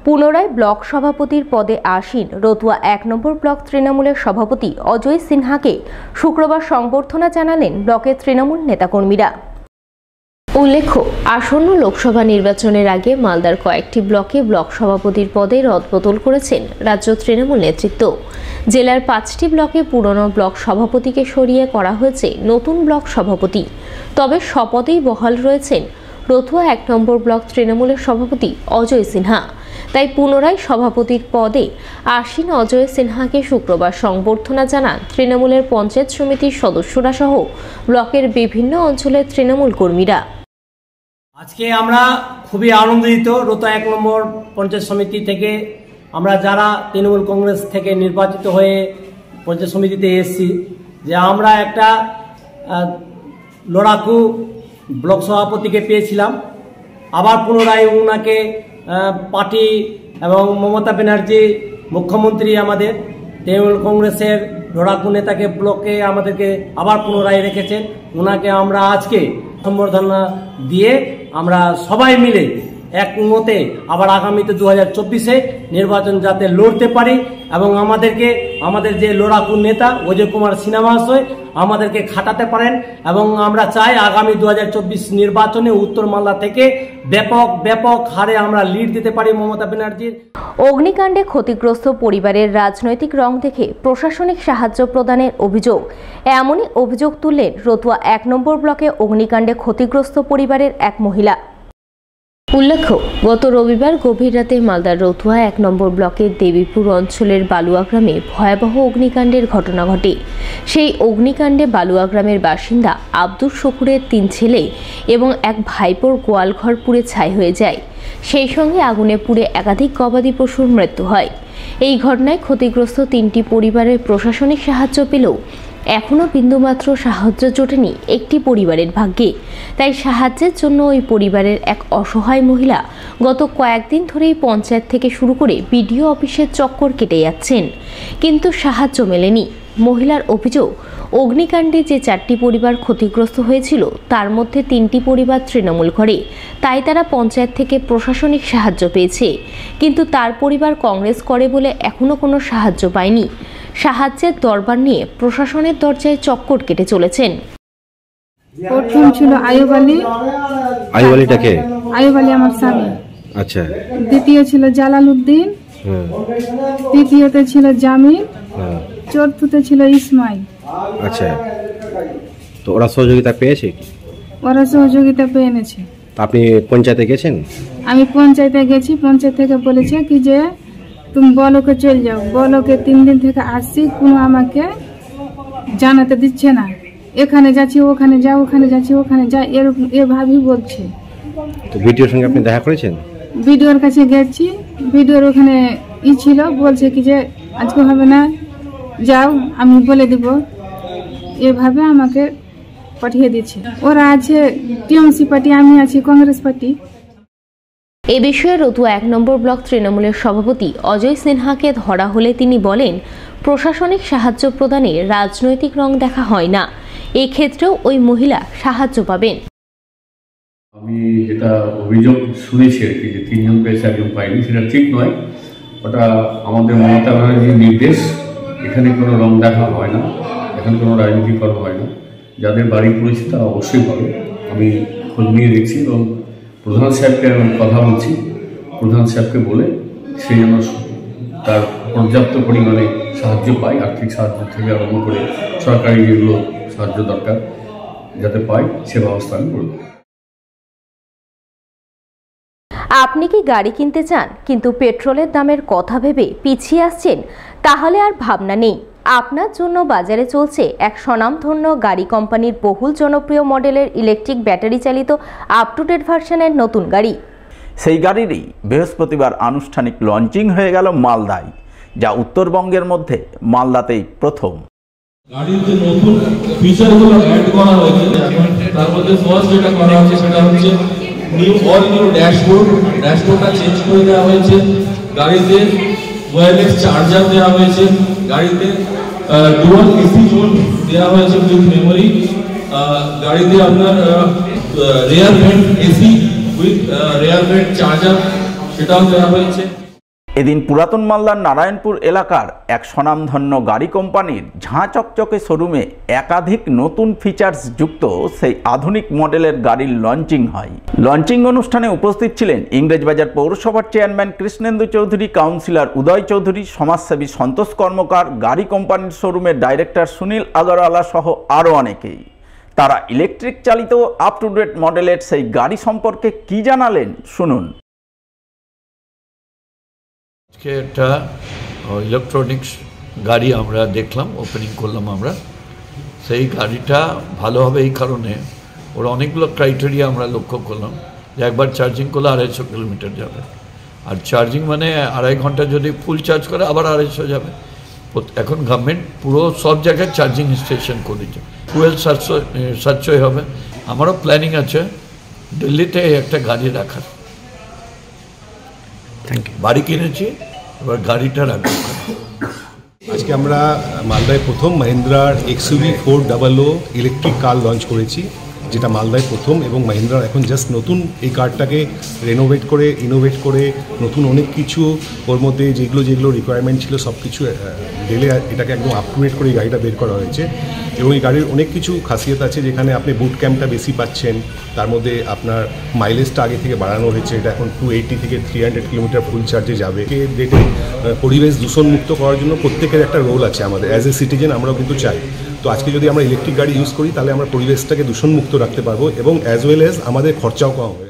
পুনরায় ব্লক সভাপতির পদে আসীন রতুয়া ১ নম্বর ব্লক তৃণমূলের সভাপতি অজয় সিনহাকে শুক্রবার সংবর্ধনা জানালেন ব্লকের তৃণমূল নেতাকর্মীরা। উল্লেখ্য, আসন্ন লোকসভা নির্বাচনের আগে মালদার কয়েকটি ব্লকে ব্লক সভাপতির পদে রদবদল করেছেন রাজ্য তৃণমূল নেতৃত্ব। জেলার ৫টি ব্লকে পুরনো ব্লক সভাপতিকে সরিয়ে করা হয়েছে নতুন ব্লক সভাপতি। তবে শপথেই বহাল রয়েছেন রতুয়া ১ নম্বর ব্লক তৃণমূলের সভাপতি অজয় সিনহা। তাই পুনরায় সভাপতির পদে আসীন অজয় সিনহাকে শুক্রবার সংবর্ধনা জানান তৃণমূলের পঞ্চায়েত সমিতির সদস্যরা সহ ব্লকের বিভিন্ন অঞ্চলের তৃণমূল কর্মীরা। আজকে আমরা খুবই আনন্দিত। রতুয়া ১ নম্বর পঞ্চায়েত সমিতি থেকে আমরা যারা তৃণমূল কংগ্রেস থেকে নির্বাচিত হয়ে পঞ্চায়েত সমিতিতে এসেছি, যে আমরা একটা লড়াকু ব্লক সভাপতিকে পেয়েছিলাম। আবার পুনরায় ওনাকে পার্টি এবং মমতা ব্যানার্জি মুখ্যমন্ত্রী আমাদের তৃণমূল কংগ্রেসের লড়াকু নেতাকে ব্লকে আমাদেরকে আবার পুনরায় রেখেছেন। ওনাকে আমরা আজকে সম্বর্ধনা দিয়ে আমরা সবাই মিলে একমতে আবার আগামীতে ২০২৪-এ নির্বাচন যাতে লড়তে পারি এবং আমাদের যে লড়াকু নেতা অজয় কুমার সিনহা মহাশয় আমাদেরকে খাটাতে পারেন এবং আমরা চাই আগামী ২০২৪ নির্বাচনে উত্তর মালদা থেকে ব্যাপক হারে আমরা লিড দিতে পারি মমতা ব্যানার্জির। অগ্নিকাণ্ডে ক্ষতিগ্রস্ত পরিবারের রাজনৈতিক রং দেখে প্রশাসনিক সাহায্য প্রদানের অভিযোগ, এমনই অভিযোগ তুললেন রতুয়া ১ নম্বর ব্লকে অগ্নিকাণ্ডে ক্ষতিগ্রস্ত পরিবারের এক মহিলা। উল্লেখ্য, গত রবিবার গভীর রাতে মালদার রতুয়া ১ নম্বর ব্লকের দেবীপুর অঞ্চলের বালুয়া গ্রামে ভয়াবহ অগ্নিকাণ্ডের ঘটনা ঘটে। সেই অগ্নিকাণ্ডে বালুয়া গ্রামের বাসিন্দা আব্দুল শকুরের ৩ ছেলে এবং এক ভাইপোর গোয়ালঘর পুড়ে ছাই হয়ে যায়। সেই সঙ্গে আগুনে পুড়ে একাধিক গবাদি পশুর মৃত্যু হয়। এই ঘটনায় ক্ষতিগ্রস্ত ৩টি পরিবারের প্রশাসনিক সাহায্য পেলেও এখনও বিন্দুমাত্র সাহায্য জোটেনি একটি পরিবারের ভাগ্যে। তাই সাহায্যের জন্য ওই পরিবারের এক অসহায় মহিলা গত কয়েকদিন ধরেই পঞ্চায়েত থেকে শুরু করে বিডিও অফিসের চক্কর কেটে যাচ্ছেন, কিন্তু সাহায্য মেলেনি। মহিলার অভিযোগ, অগ্নিকাণ্ডে যে ৪টি পরিবার ক্ষতিগ্রস্ত হয়েছিল তার মধ্যে ৩টি পরিবার তৃণমূল করে, তাই তারা পঞ্চায়েত থেকে প্রশাসনিক সাহায্য পেয়েছে, কিন্তু তার পরিবার কংগ্রেস করে বলে এখনও কোনো সাহায্য পায়নি। সাহায্যের দরবার নিয়ে প্রশাসনের দরজায় চক্কর কেটে চলেছেন। প্রথম ছিল আয়ুব আলী। আয়ুব আলীটাকে? আয়ুব আলী আমার স্বামী। আচ্ছা। দ্বিতীয় ছিল জালাল উদ্দিন। তৃতীয়তে ছিল জামিল। চতুর্থতে ছিল ইসমাইল। আচ্ছা, তো ওরা সহযোগিতা পেয়েছে? ওরা সহযোগিতা পেয়ে এনেছে। আপনি পঞ্চায়েতে গেছেন? আমি পঞ্চায়েতে গেছি। পঞ্চায়েত থেকে বলেছে কি যে তুমি বলকে চলে যাও। বলকে ৩ দিন থেকে আসছি, কোনো আমাকে জানাতে দিচ্ছে না। এখানে যাচ্ছি, ওখানে যাও, ওখানে যাচ্ছি, ওখানে যা, এরকম এভাবেই বলছে। তো ভিডিওর সঙ্গে আপনি দেখা করেছেন? ভিডিওর কাছে গেছি, ভিডিওর ওখানে ছিল, বলছে কি যে আজকে হবে না, যাও আমি বলে দিব, এভাবে আমাকে পাঠিয়ে দিচ্ছে। ওরা আছে টিএমসি পার্টি, আমি আছি কংগ্রেস পার্টি। এ বিষয়ে রতুয়া ১ নম্বর ব্লক তৃণমূলের সভাপতি অজয় সিনহাকে ধরা হলে তিনি বলেন, প্রশাসনিক সাহায্য প্রদানে রাজনৈতিক রং দেখা হয় না, এক্ষেত্রেও ওই মহিলা সাহায্য পাবেন। আমি যেটা অভিযোগ শুনেছি আর কি, যে ৩ জন পেয়েছে ১ জন পাইনি, সেটা ঠিক নয়। ওটা আমাদের মমতা ব্যানার্জির নির্দেশ। এখানে কোনো রং দেখা হয় না, এখানে কোনো রাজনীতি করা হয় না। যাদের বাড়ি পড়েছে তারা অবশ্যই পাবে। আমি খোঁজ নিয়ে দেখছি এবং প্রধান সাহেবকে আমি কথা বলছি। প্রধান সাহেবকে বলে সেই জন্য তার পর্যাপ্ত পরিমাণে সাহায্য পায়, আর্থিক সাহায্য থেকে আরম্ভ করে সরকারি যেগুলো সাহায্য দরকার যাতে পাই, সে ব্যবস্থা আমি করব। আপনি কি গাড়ি কিনতে চান কিন্তু পেট্রোলের দামের কথা ভেবে পিছিয়ে আসছেন? তাহলে আর ভাবনা নেই, আপনার জন্য বাজারে চলছে এক স্বনামধন্য গাড়ি কোম্পানির বহুল জনপ্রিয় মডেলের ইলেকট্রিক ব্যাটারি চালিত আপ টু ডেট ভার্সনের নতুন গাড়ি। সেই গাড়িরই বৃহস্পতিবার আনুষ্ঠানিক লঞ্চিং হয়ে গেল মালদায়, যা উত্তরবঙ্গের মধ্যে মালদাতেই প্রথম। গাড়িতে নতুন ফিচারগুলো অ্যাড করা হয়েছে। তার মধ্যে ফার্স্ট যেটা করা হচ্ছে সেটা হচ্ছে নিউ ড্যাশবোর্ডটা চেঞ্জ করে দেওয়া হয়েছে। গাড়িতে ওয়্যারলেস চার্জার দেওয়া হয়েছে। গাড়িতে ডুয়াল এসি জোন দেওয়া হয়েছে উইথ মেমোরি। গাড়িতে আপনার rare vent AC with rare vent charger সেটাও দেওয়া হয়েছে। এদিন পুরাতন মালদার নারায়ণপুর এলাকার এক স্বনামধন্য গাড়ি কোম্পানির ঝাঁ চকচকে শোরুমে একাধিক নতুন ফিচার্স যুক্ত সেই আধুনিক মডেলের গাড়ির লঞ্চিং হয়। লঞ্চিং অনুষ্ঠানে উপস্থিত ছিলেন ইংরেজবাজার পৌরসভার চেয়ারম্যান কৃষ্ণেন্দু চৌধুরী, কাউন্সিলর উদয় চৌধুরী, সমাজসেবী সন্তোষ কর্মকার, গাড়ি কোম্পানির শোরুমের ডাইরেক্টর সুনীল আগরওয়ালা সহ আরও অনেকেই। তারা ইলেকট্রিক চালিত আপ টু ডেট মডেলের সেই গাড়ি সম্পর্কে কি জানালেন শুনুন। আজকে একটা ইলেকট্রনিক্স গাড়ি আমরা দেখলাম, ওপেনিং করলাম আমরা। সেই গাড়িটা ভালো হবে এই কারণে ওর অনেকগুলো ক্রাইটেরিয়া আমরা লক্ষ্য করলাম যে একবার চার্জিং করলে 250 কিলোমিটার যাবে, আর চার্জিং মানে 2.5 ঘন্টা যদি ফুল চার্জ করে আবার 250 যাবে। এখন গভর্নমেন্ট পুরো সব জায়গায় চার্জিং স্টেশন করেছে, ফুয়েল সাশ্রয় হবে। আমারও প্ল্যানিং আছে দিল্লিতে একটা গাড়ি রাখার, বাড়ি কিনেছি, এবার গাড়িটা রাখবো। আজকে আমরা মালদায় প্রথম মহিন্দ্রার XUV 400 ইলেকট্রিক কার লঞ্চ করেছি, যেটা মালদায় প্রথম, এবং মহিন্দ্রার এখন জাস্ট নতুন এই কারটাকে রেনোভেট করে ইনোভেট করে নতুন অনেক কিছু ওর মধ্যে যেগুলো রিকোয়ারমেন্ট ছিল সব কিছু ঢেলে এটাকে একদম আপ টু ডেট করে এই গাড়িটা বের করা হয়েছে। এবং এই গাড়ির অনেক কিছু খাসিয়ত আছে, যেখানে আপনি বুট ক্যাম্পটা বেশি পাচ্ছেন, তার মধ্যে আপনার মাইলেজটা আগে থেকে বাড়ানো হয়েছে, এটা এখন 280 থেকে 300 কিলোমিটার ফুল চার্জে যাবে। ডেটে পরিবেশ দূষণমুক্ত করার জন্য প্রত্যেকের একটা রোল আছে আমাদের অ্যাজ এ সিটিজেন, আমরাও কিন্তু চাই। তো আজকে যদি আমরা ইলেকট্রিক গাড়ি ইউজ করি তাহলে আমরা পরিবেশটাকে দূষণমুক্ত রাখতে পারবো এবং অ্যাজ ওয়েল অ্যাজ আমাদের খরচাও কম হবে।